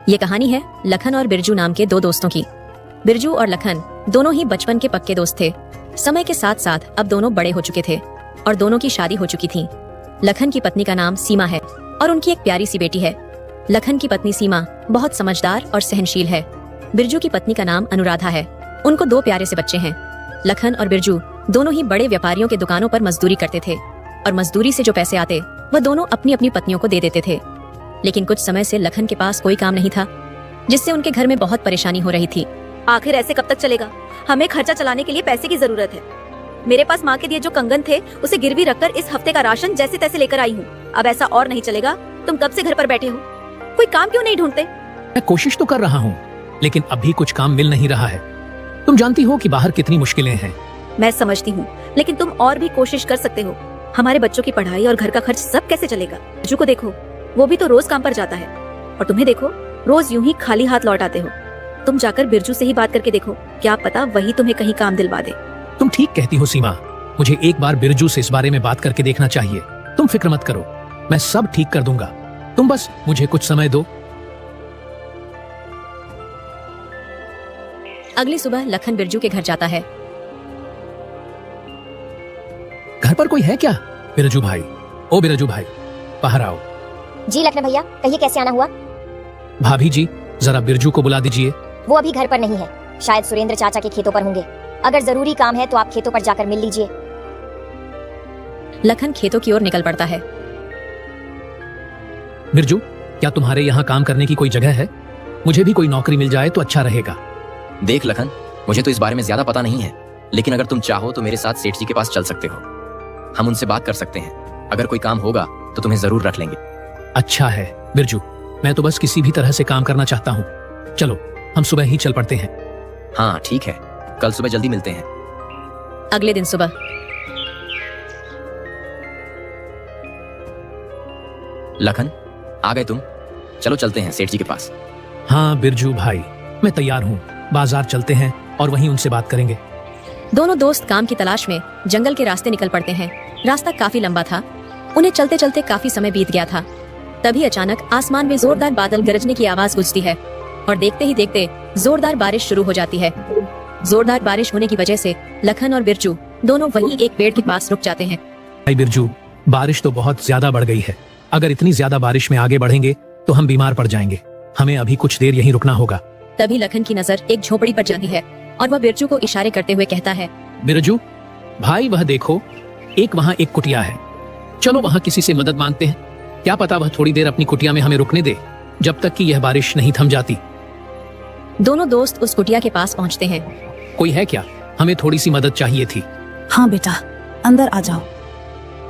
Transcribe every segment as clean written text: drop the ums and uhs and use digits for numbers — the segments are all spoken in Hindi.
ये कहानी है लखन और बिरजू नाम के दो दोस्तों की। बिरजू और लखन दोनों ही बचपन के पक्के दोस्त थे। समय के साथ साथ अब दोनों बड़े हो चुके थे और दोनों की शादी हो चुकी थी। लखन की पत्नी का नाम सीमा है और उनकी एक प्यारी सी बेटी है। लखन की पत्नी सीमा बहुत समझदार और सहनशील है। बिरजू की पत्नी का नाम अनुराधा है। उनको दो प्यारे से बच्चे हैं। लखन और बिरजू दोनों ही बड़े व्यापारियों के दुकानों पर मजदूरी करते थे और मजदूरी से जो पैसे आते वह दोनों अपनी अपनी पत्नियों को दे देते थे। लेकिन कुछ समय से लखन के पास कोई काम नहीं था, जिससे उनके घर में बहुत परेशानी हो रही थी। आखिर ऐसे कब तक चलेगा? हमें खर्चा चलाने के लिए पैसे की जरूरत है। मेरे पास माँ के दिए जो कंगन थे उसे गिरवी रखकर इस हफ्ते का राशन जैसे तैसे लेकर आई हूँ। अब ऐसा और नहीं चलेगा। तुम कब से घर पर बैठे हो? कोई काम क्यों नहीं ढूंढते? मैं कोशिश तो कर रहा हूँ, लेकिन अभी कुछ काम मिल नहीं रहा है। तुम जानती हो कि बाहर कितनी मुश्किलें हैं। मैं समझती हूँ, लेकिन तुम और भी कोशिश कर सकते हो। हमारे बच्चों की पढ़ाई और घर का खर्च सब कैसे चलेगा? बिरजू को देखो, वो भी तो रोज काम पर जाता है, और तुम्हें देखो, रोज यूं ही खाली हाथ लौट आते हो। तुम जाकर बिरजू से ही बात करके देखो, क्या पता वही तुम्हें कहीं काम दिलवा दे। तुम ठीक कहती हो सीमा, मुझे एक बार बिरजू से इस बारे में बात करके देखना चाहिए। तुम फिक्र मत करो, मैं सब ठीक कर दूंगा। तुम बस मुझे कुछ समय दो। अगली सुबह लखन बिरजू के घर जाता है। घर पर कोई है क्या? बिरजू भाई, ओ बिरजू भाई, बाहर आओ। जी लखन भैया, कहिए कैसे आना हुआ? भाभी जी, जरा बिरजू को बुला दीजिए। वो अभी घर पर नहीं है, शायद सुरेंद्र चाचा के खेतों पर होंगे। अगर जरूरी काम है तो आप खेतों पर जाकर मिल लीजिए। लखन खेतों की ओर निकल पड़ता है। बिरजू, क्या तुम्हारे यहाँ काम करने की कोई जगह है? मुझे भी कोई नौकरी मिल जाए तो अच्छा रहेगा। देख लखन, मुझे तो इस बारे में ज्यादा पता नहीं है, लेकिन अगर तुम चाहो तो मेरे साथ सेठ जी के पास चल सकते हो। हम उनसे बात कर सकते हैं। अगर कोई काम होगा तो तुम्हें जरूर रख लेंगे। अच्छा है बिरजू, मैं तो बस किसी भी तरह से काम करना चाहता हूँ। चलो हम सुबह ही चल पड़ते हैं। हाँ ठीक है, कल सुबह जल्दी मिलते हैं। अगले दिन सुबह लखन, आ गए तुम? चलो चलते हैं सेठ जी के पास। हाँ बिरजू भाई, मैं तैयार हूँ। बाजार चलते हैं और वहीं उनसे बात करेंगे। दोनों दोस्त काम की तलाश में जंगल के रास्ते निकल पड़ते हैं। रास्ता काफी लंबा था। उन्हें चलते चलते काफी समय बीत गया था। तभी अचानक आसमान में जोरदार बादल गरजने की आवाज गूंजती है और देखते ही देखते जोरदार बारिश शुरू हो जाती है। जोरदार बारिश होने की वजह से लखन और बिरजू दोनों वहीं एक पेड़ के पास रुक जाते हैं। भाई बिरजू, बारिश तो बहुत ज्यादा बढ़ गई है। अगर इतनी ज्यादा बारिश में आगे बढ़ेंगे तो हम बीमार पड़ जाएंगे। हमें अभी कुछ देर यहीं रुकना होगा। तभी लखन की नजर एक झोपड़ी पर जाती है और वह बिरजू को इशारे करते हुए कहता है, बिरजू भाई, वह देखो, वहाँ एक कुटिया है। चलो वहाँ किसी से मदद मांगते हैं। क्या पता वह थोड़ी देर अपनी कुटिया में हमें रुकने दे, जब तक कि यह बारिश नहीं थम जाती। दोनों दोस्त उस कुटिया के पास पहुँचते हैं। कोई है क्या? हमें थोड़ी सी मदद चाहिए थी। हाँ बेटा, अंदर आ जाओ।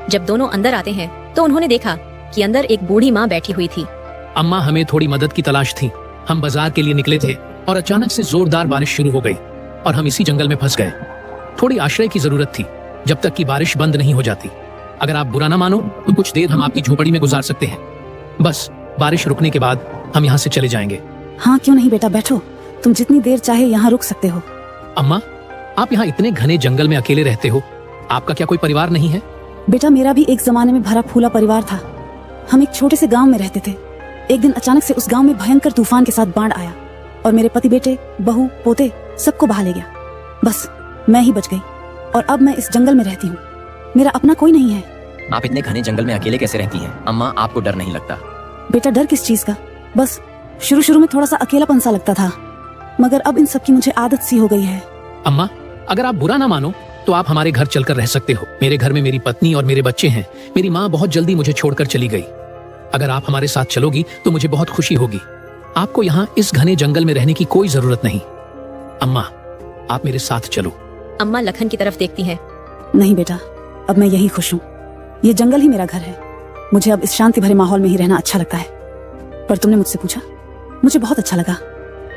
जब दोनों अंदर आते हैं तो उन्होंने देखा कि अंदर एक बूढ़ी माँ बैठी हुई थी। अम्मा, हमें थोड़ी मदद की तलाश थी। हम बाजार के लिए निकले थे और अचानक से जोरदार बारिश शुरू हो गई और हम इसी जंगल में फंस गए। थोड़ी आश्रय की जरूरत थी जब तक कि बारिश बंद नहीं हो जाती। अगर आप बुरा ना मानो तो कुछ देर हम आपकी झोपड़ी में गुजार सकते हैं। बस बारिश रुकने के बाद हम यहाँ से चले जाएंगे। हाँ क्यों नहीं बेटा, बैठो। तुम जितनी देर चाहे यहाँ रुक सकते हो। अम्मा, आप यहाँ इतने घने जंगल में अकेले रहते हो, आपका क्या कोई परिवार नहीं है? बेटा, मेरा भी एक जमाने में भरा फूला परिवार था। हम एक छोटे से गांव में रहते थे। एक दिन अचानक से उस गांव में भयंकर तूफान के साथ बाढ़ आया और मेरे पति, बेटे, बहू, पोते सबको बहा ले गया। बस मैं ही बच गई और अब मैं इस जंगल में रहती हूँ। मेरा अपना कोई नहीं है। आप इतने घने जंगल में अकेले कैसे रहती हैं? अम्मा, आपको डर नहीं लगता? बेटा, डर किस चीज का? बस शुरू में थोड़ा सा अकेलापन सा लगता था, मगर अब इन सब की मुझे आदत सी हो गई है। अम्मा, अगर आप बुरा ना मानो तो आप हमारे घर चलकर रह सकते हो। मेरे घर में मेरी पत्नी और मेरे बच्चे हैं। मेरी माँ बहुत जल्दी मुझे छोड़कर चली गई। अगर आप हमारे साथ चलोगी तो मुझे बहुत खुशी होगी। आपको यहाँ इस घने जंगल में रहने की कोई जरूरत नहीं। अम्मा, आप मेरे साथ चलो। अम्मा लखन की तरफ देखती हैं। नहीं बेटा, अब मैं यही खुश हूँ। ये जंगल ही मेरा घर है। मुझे अब इस शांति भरे माहौल में ही रहना अच्छा लगता है। पर तुमने मुझसे पूछा, मुझे बहुत अच्छा लगा।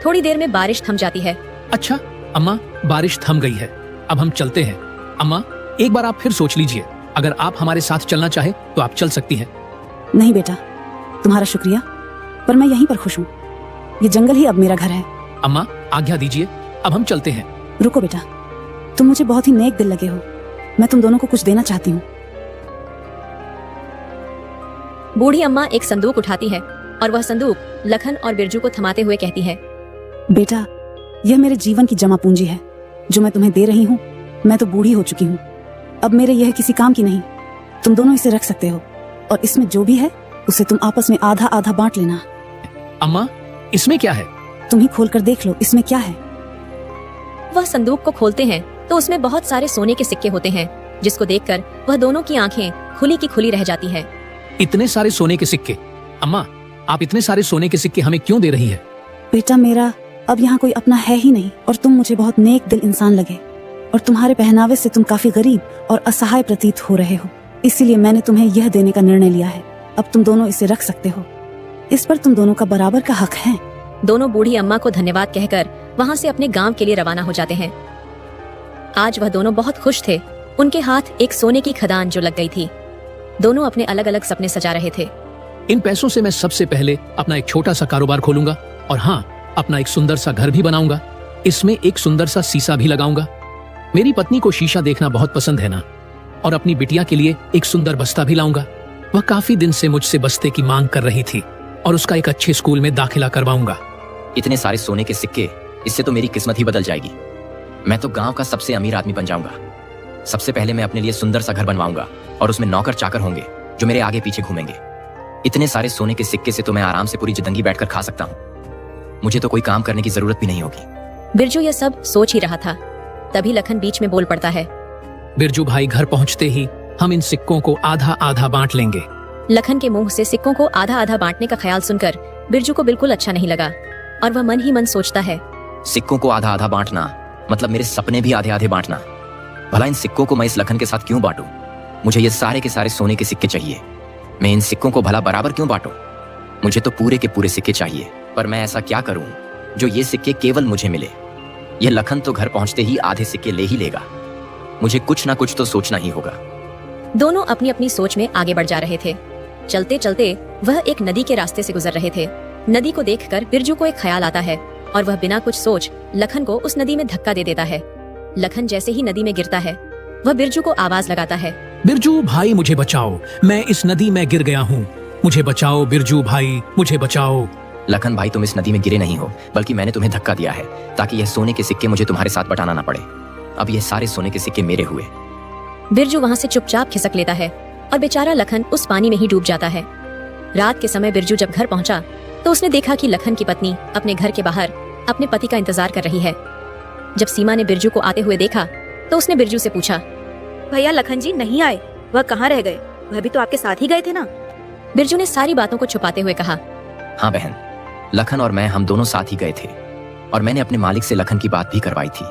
थोड़ी देर में बारिश थम जाती है। अच्छा अम्मा, बारिश थम गई है, अब हम चलते हैं। अम्मा, एक बार आप फिर सोच लीजिए। अगर आप हमारे साथ चलना चाहे तो आप चल सकती हैं। नहीं बेटा, तुम्हारा शुक्रिया, पर मैं यहीं पर खुश हूँ। ये जंगल ही अब मेरा घर है। अम्मा, आज्ञा दीजिए, अब हम चलते हैं। रुको बेटा, तुम मुझे बहुत ही नेक दिल लगे हो। मैं तुम दोनों को कुछ देना चाहती हूँ। बूढ़ी अम्मा एक संदूक उठाती है और और वह संदूक लखन और बिरजू को थमाते हुए कहती है, बेटा, यह मेरे जीवन की जमा पूंजी है जो मैं तुम्हें दे रही हूँ। मैं तो बूढ़ी हो चुकी हूँ, अब मेरे यह किसी काम की नहीं। तुम दोनों इसे रख सकते हो और इसमें जो भी है उसे तुम आपस में आधा आधा बांट लेना। अम्मा, इसमें क्या है? तुम ही खोल कर देख लो, इसमें क्या है। वह संदूक को खोलते हैं तो उसमें बहुत सारे सोने के सिक्के होते हैं, जिसको देखकर वह दोनों की आंखें खुली की खुली रह जाती है। इतने सारे सोने के सिक्के? अम्मा, आप इतने सारे सोने के सिक्के हमें क्यों दे रही है? बेटा, मेरा अब यहाँ कोई अपना है ही नहीं और तुम मुझे बहुत नेक दिल इंसान लगे और तुम्हारे पहनावे से तुम काफी गरीब और असहाय प्रतीत हो रहे हो, इसीलिए मैंने तुम्हें यह देने का निर्णय लिया है। अब तुम दोनों इसे रख सकते हो, इस पर तुम दोनों का बराबर का हक है। दोनों बूढ़ी अम्मा को धन्यवाद कहकर वहाँ से अपने गांव के लिए रवाना हो जाते हैं। आज वह दोनों बहुत खुश थे। उनके हाथ एक सोने की खदान जो लग गई थी। दोनों अपने अलग अलग सपने सजा रहे थे। इन पैसों से मैं सबसे पहले अपना एक छोटा सा कारोबार खोलूंगा और हाँ, अपना एक सुंदर सा घर भी बनाऊंगा। इसमें एक सुंदर सा शीशा भी लगाऊंगा। मेरी पत्नी को शीशा देखना बहुत पसंद है ना। और अपनी बिटिया के लिए एक सुंदर बस्ता भी लाऊंगा। वह काफी दिन से मुझसे बस्ते की मांग कर रही थी और उसका एक अच्छे स्कूल में दाखिला करवाऊंगा। इतने सारे सोने के सिक्के, इससे तो मेरी किस्मत ही बदल जाएगी। मैं तो गांव का सबसे अमीर आदमी बन जाऊंगा। सबसे पहले मैं अपने लिए सुंदर सा घर बनवाऊंगा और उसमें नौकर चाकर होंगे जो मेरे आगे पीछे घूमेंगे। इतने सारे सोने के सिक्के से तो मैं आराम से पूरी जिंदगी बैठकर खा सकता हूँ। मुझे तो कोई काम करने की जरूरत भी नहीं होगी। बिरजू यह सब सोच ही रहा था, तभी लखन बीच में बोल पड़ता है। बिरजू भाई, घर पहुंचते ही हम इन सिक्कों को आधा आधा बांट लेंगे। लखन के मुंह से सिक्कों को आधा आधा बांटने का ख्याल सुनकर बिरजू को बिल्कुल अच्छा नहीं लगा और वह मन ही मन सोचता है, सिक्कों को आधा आधा बांटना मतलब मेरे सपने भी आधे आधे बांटना। भला इन सिक्कों को मैं इस लखन के साथ क्यों बांटूं? मुझे ये सारे के सारे सोने के सिक्के चाहिए। मैं इन सिक्कों को भला बराबर क्यों बांटूं? मुझे तो पूरे के पूरे सिक्के चाहिए। पर मैं ऐसा क्या करूं जो ये सिक्के केवल मुझे मिले? ये लखन तो घर पहुंचते ही आधे सिक्के ले ही लेगा। मुझे कुछ ना कुछ तो सोचना ही होगा। दोनों अपनी अपनी सोच में आगे बढ़ जा रहे थे। चलते चलते वह एक नदी के रास्ते से गुजर रहे थे। नदी को देखकर बिरजू को एक ख्याल आता है और वह बिना कुछ सोच लखन को उस नदी में धक्का दे देता है। लखन जैसे ही नदी में गिरता है, वह बिरजू को आवाज लगाता है, बिरजू भाई, मुझे बचाओ, मैं इस नदी में गिर गया हूँ। मुझे बचाओ बिरजू भाई, मुझे बचाओ। लखन भाई, तुम इस नदी में गिरे नहीं हो, बल्कि मैंने तुम्हें धक्का दिया है ताकि यह सोने के सिक्के मुझे तुम्हारे साथ बटाना ना पड़े। अब ये सारे सोने के सिक्के मेरे हुए। बिरजू वहाँ से चुपचाप खिसक लेता है और बेचारा लखन उस पानी में ही डूब जाता है। रात के समय बिरजू जब घर पहुंचा तो उसने देखा कि लखन की पत्नी अपने घर के बाहर अपने पति का इंतजार कर रही है। जब सीमा ने बिरजू को आते हुए देखा तो उसने बिरजू से पूछा, भैया लखन जी नहीं आए, वह कहाँ रह गए? वह भी तो आपके साथ ही गए थे ना। बिरजू ने सारी बातों को छुपाते हुए कहा, हाँ बहन, लखन और मैं हम दोनों साथ ही गए थे और मैंने अपने मालिक से लखन की बात भी करवाई थी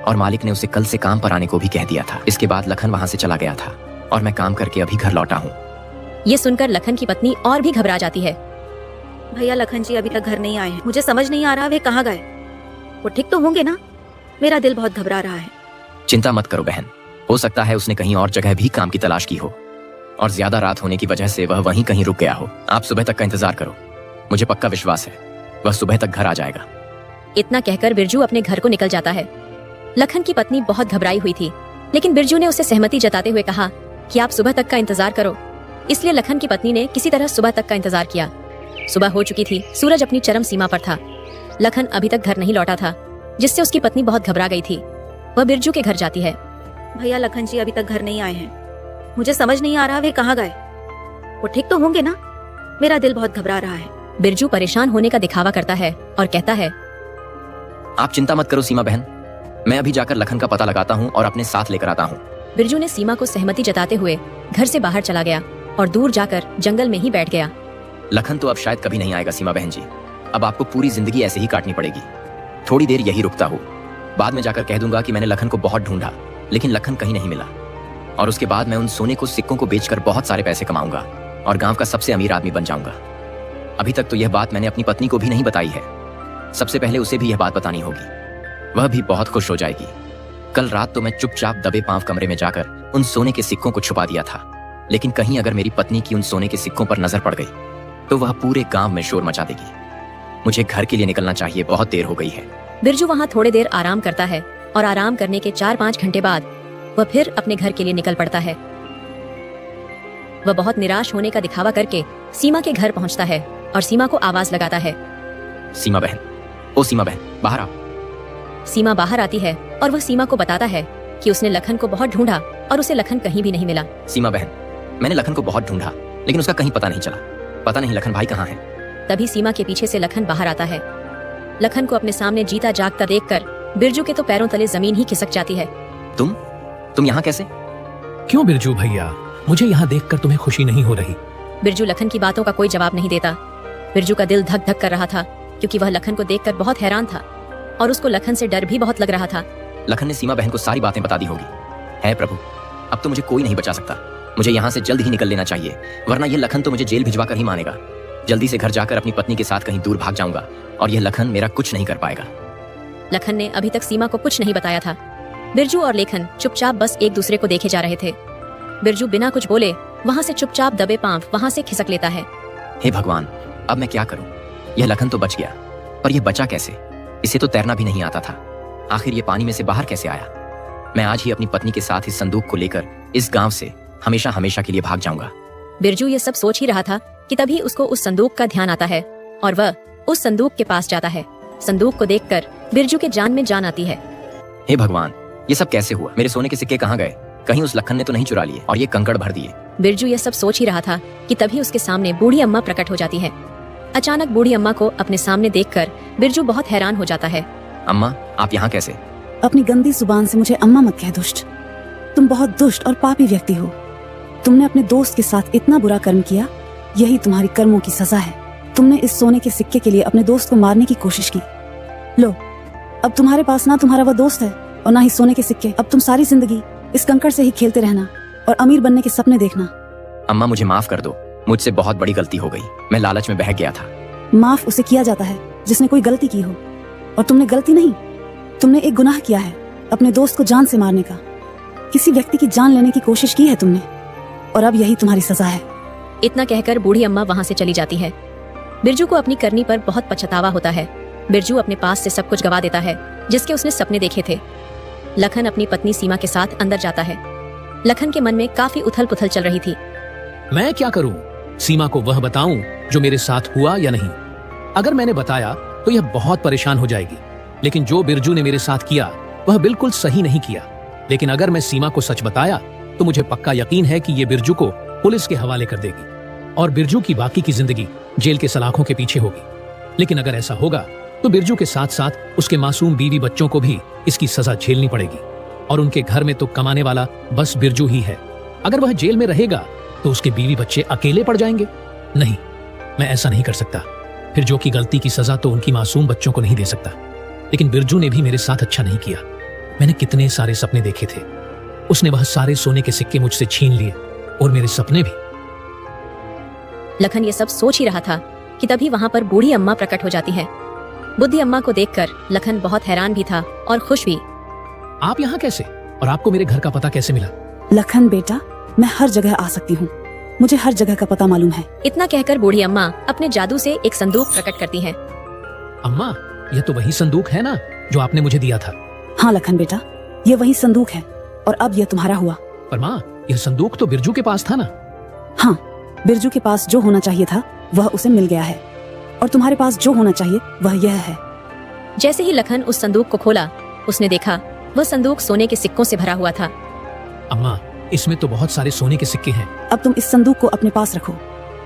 और मालिक ने उसे कल से काम पर आने को भी कह दिया था। इसके बाद लखन वहाँ से चला गया था और मैं काम करके अभी घर लौटा हूँ। ये सुनकर लखन की पत्नी और भी घबरा जाती है। भैया लखन जी अभी तक घर नहीं आए हैं। मुझे समझ नहीं आ रहा वे कहाँ गए। वो ठीक तो होंगे ना? मेरा दिल बहुत घबरा रहा है। चिंता मत करो बहन, हो सकता है उसने कहीं और जगह भी काम की तलाश की हो और ज्यादा रात होने की वजह से वह वहीं कहीं रुक गया हो। आप सुबह तक का इंतजार करो, मुझे पक्का विश्वास है वह सुबह तक घर आ जाएगा। इतना कहकर बिरजू अपने घर को निकल जाता है। लखन की पत्नी बहुत घबराई हुई थी, लेकिन बिरजू ने उसे सहमति जताते हुए कहा कि आप सुबह तक का इंतजार करो। इसलिए लखन की पत्नी ने किसी तरह सुबह तक का इंतजार किया। सुबह हो चुकी थी, सूरज अपनी चरम सीमा पर था। लखन अभी तक घर नहीं लौटा था, जिससे उसकी पत्नी बहुत घबरा गई थी। वह बिरजू के घर जाती है। भैया लखन जी अभी तक घर नहीं आए हैं। मुझे समझ नहीं आ रहा वे कहाँ गए। वो ठीक तो होंगे ना? मेरा दिल बहुत घबरा रहा है। बिरजू परेशान होने का दिखावा करता है और कहता है, आप चिंता मत करो सीमा बहन, मैं अभी जाकर लखन का पता लगाता हूँ और अपने साथ लेकर आता हूँ। बिरजू ने सीमा को सहमति जताते हुए घर से बाहर चला गया और दूर जाकर जंगल में ही बैठ गया। लखन तो अब शायद कभी नहीं आएगा सीमा बहन जी। अब आपको पूरी जिंदगी ऐसे ही काटनी पड़ेगी। थोड़ी देर यही रुकता हूँ, बाद में जाकर कह दूंगा कि मैंने लखन को बहुत ढूंढा लेकिन लखन कहीं नहीं मिला। और उसके बाद मैं उन सोने को सिक्कों को बेचकर बहुत सारे पैसे कमाऊंगा और गांव का सबसे अमीर आदमी बन जाऊंगा। अभी तक तो यह बात मैंने अपनी पत्नी को भी नहीं बताई है। सबसे पहले उसे भी यह बात बतानी होगी, वह भी बहुत खुश हो जाएगी। कल रात तो मैं चुपचाप दबे पांव कमरे में जाकर उन सोने के सिक्कों को छुपा दिया था, लेकिन कहीं अगर मेरी पत्नी की उन सोने के सिक्कों पर नजर पड़ गई तो वह पूरे गांव में शोर मचा देगी। मुझे घर के लिए निकलना चाहिए, बहुत देर हो गई है। बिरजू वहाँ थोड़ी देर आराम करता है और आराम करने के 4-5 घंटे बाद वह फिर अपने घर के लिए निकल पड़ता है। वह बहुत निराश होने का दिखावा करके सीमा के घर पहुँचता है और सीमा को आवाज लगाता है। सीमा बहन, ओ सीमा बहन, बाहर आओ। सीमा बाहर आती है और वह सीमा को बताता है कि उसने लखन को बहुत ढूंढा और उसे लखन कहीं भी नहीं मिला। सीमा बहन, मैंने लखन को बहुत ढूंढा लेकिन उसका कहीं पता नहीं चला। पता नहीं लखन भाई कहाँ है। तभी सीमा के पीछे से लखन बाहर आता है। लखन को अपने सामने जीता जागता देखकर बिरजू के तो पैरों तले जमीन ही खिसक जाती है। तुम यहाँ कैसे? क्यों बिरजू भैया, मुझे यहाँ देखकर तुम्हें खुशी नहीं हो रही? बिरजू लखन की बातों का कोई जवाब नहीं देता। बिरजू का दिल धक धक कर रहा था क्योंकि वह लखन को देखकर बहुत हैरान था और उसको लखन से डर भी बहुत लग रहा था। लखन ने सीमा बहन को सारी बातें बता दी होगी। है प्रभु, अब तो मुझे कोई नहीं बचा सकता। मुझे यहाँ से जल्द ही निकल लेना चाहिए, वरना ये लखन तो मुझे जेल भिजवा कर ही मानेगा। जल्दी से घर जाकर अपनी पत्नी के साथ कहीं दूर भाग जाऊंगा और यह लखन मेरा कुछ नहीं कर पाएगा। लखन ने अभी तक सीमा को कुछ नहीं बताया था। बिरजू और लेखन चुपचाप बस एक दूसरे को देखे जा रहे थे। बिरजू बिना कुछ बोले वहाँ से चुपचाप दबे पांव वहाँ से खिसक लेता है। हे भगवान, अब मैं क्या करूं? यह लखन तो बच गया, पर यह बचा कैसे? इसे तो तैरना भी नहीं आता था। आखिर ये पानी में से बाहर कैसे आया? मैं आज ही अपनी पत्नी के साथ इस संदूक को लेकर इस गांव से हमेशा हमेशा के लिए भाग जाऊंगा। बिरजू ये सब सोच ही रहा था कि तभी उसको उस संदूक का ध्यान आता है और वह उस संदूक के पास जाता है। संदूक को देखकर बिरजू के जान में जान आती है। हे भगवान, ये सब कैसे हुआ? मेरे सोने के सिक्के कहाँ गए? कहीं उस लखन ने तो नहीं चुरा लिए और ये कंकड़ भर दिए? बिरजू ये सब सोच ही रहा था कि तभी उसके सामने बूढ़ी अम्मा प्रकट हो जाती है। अचानक बूढ़ी अम्मा को अपने सामने देखकर बिरजू बहुत हैरान हो जाता है। अम्मा, आप यहाँ कैसे? अपनी गंदी जुबान से मुझे अम्मा मत कह दुष्ट। तुम बहुत दुष्ट और पापी व्यक्ति हो। तुमने अपने दोस्त के साथ इतना बुरा कर्म किया, यही तुम्हारी कर्मों की सजा है। तुमने इस सोने के सिक्के के लिए अपने दोस्त को मारने की कोशिश की। लो, अब तुम्हारे पास ना तुम्हारा वह दोस्त है और ना ही सोने के सिक्के। अब तुम सारी जिंदगी इस कंकड़ से ही खेलते रहना और अमीर बनने के सपने देखना। अम्मा, मुझे माफ कर दो, मुझसे बहुत बड़ी गलती हो गई। मैं लालच में बह गया था। माफ उसे किया जाता है जिसने कोई गलती की हो, और तुमने गलती नहीं, तुमने एक गुनाह किया है, अपने दोस्त को जान से मारने का। किसी व्यक्ति की जान लेने की कोशिश की है तुमने, और अब यही तुम्हारी सजा है। इतना कहकर बूढ़ी अम्मा वहाँ से चली जाती है। बिरजू को अपनी करनी पर बहुत पछतावा होता है। बिरजू अपने पास से सब कुछ गवा देता है जिसके उसने सपने देखे थे। लखन अपनी पत्नी सीमा के साथ अंदर जाता है। लखन के मन में काफी उथल पुथल चल रही थी। मैं क्या करूं? सीमा को वह बताऊं जो मेरे साथ हुआ या नहीं? अगर मैंने बताया तो यह बहुत परेशान हो जाएगी, लेकिन जो बिरजू ने मेरे साथ किया वह बिल्कुल सही नहीं किया। लेकिन अगर मैं सीमा को सच बताया तो मुझे पक्का यकीन है कि ये बिरजू को पुलिस के हवाले कर देगी और बिरजू की बाकी की जिंदगी जेल के सलाखों के पीछे होगी। लेकिन अगर ऐसा होगा तो बिरजू के साथ साथ उसके मासूम बीवी बच्चों को भी इसकी सजा झेलनी पड़ेगी और उनके घर में तो कमाने वाला बस बिरजू ही है। अगर वह जेल में रहेगा तो उसके बीवी बच्चे अकेले पड़ जाएंगे। नहीं, मैं ऐसा नहीं कर सकता। फिर जो की गलती की सजा तो उनकी मासूम बच्चों को नहीं दे सकता। लेकिन बिरजू ने भी मेरे साथ अच्छा नहीं किया। मैंने कितने सारे सपने देखे थे, उसने वह सारे सोने के सिक्के मुझसे छीन लिए और मेरे सपने भी। लखन ये सब सोच ही रहा था कि तभी वहाँ पर बूढ़ी अम्मा प्रकट हो जाती है। बुद्धि अम्मा को देखकर लखन बहुत हैरान भी था और खुश भी। आप यहाँ कैसे, और आपको मेरे घर का पता कैसे मिला? लखन बेटा, मैं हर जगह आ सकती हूँ, मुझे हर जगह का पता मालूम है। इतना कहकर बूढ़ी अम्मा अपने जादू से एक संदूक प्रकट करती है। अम्मा, यह तो वही संदूक है ना जो आपने मुझे दिया था? हाँ लखन बेटा, ये वही संदूक है और अब यह तुम्हारा हुआ। पर माँ, यह संदूक तो बिरजू के पास था ना? हाँ, बिरजू के पास जो होना चाहिए था वह उसे मिल गया है, और तुम्हारे पास जो होना चाहिए वह यह है। जैसे ही लखन उस संदूक को खोला, उसने देखा वह संदूक सोने के सिक्कों से भरा हुआ था। अम्मा, इसमें तो बहुत सारे सोने के सिक्के हैं। अब तुम इस संदूक को अपने पास रखो,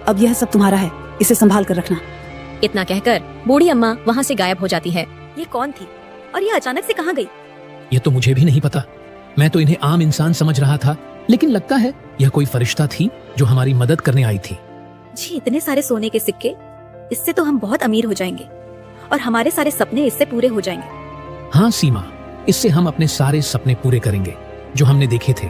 अब यह सब तुम्हारा है, इसे संभाल कर रखना। इतना कहकर बूढ़ी अम्मा वहाँ से गायब हो जाती है। ये कौन थी और ये अचानक से कहाँ गई? यह तो मुझे भी नहीं पता। मैं तो इन्हें आम इंसान समझ रहा था, लेकिन लगता है यह कोई फरिश्ता थी जो हमारी मदद करने आई थी। जी, इतने सारे सोने के सिक्के, इससे तो हम बहुत अमीर हो जाएंगे और हमारे सारे सपने इससे पूरे हो जाएंगे। हाँ सीमा, इससे हम अपने सारे सपने पूरे करेंगे जो हमने देखे थे।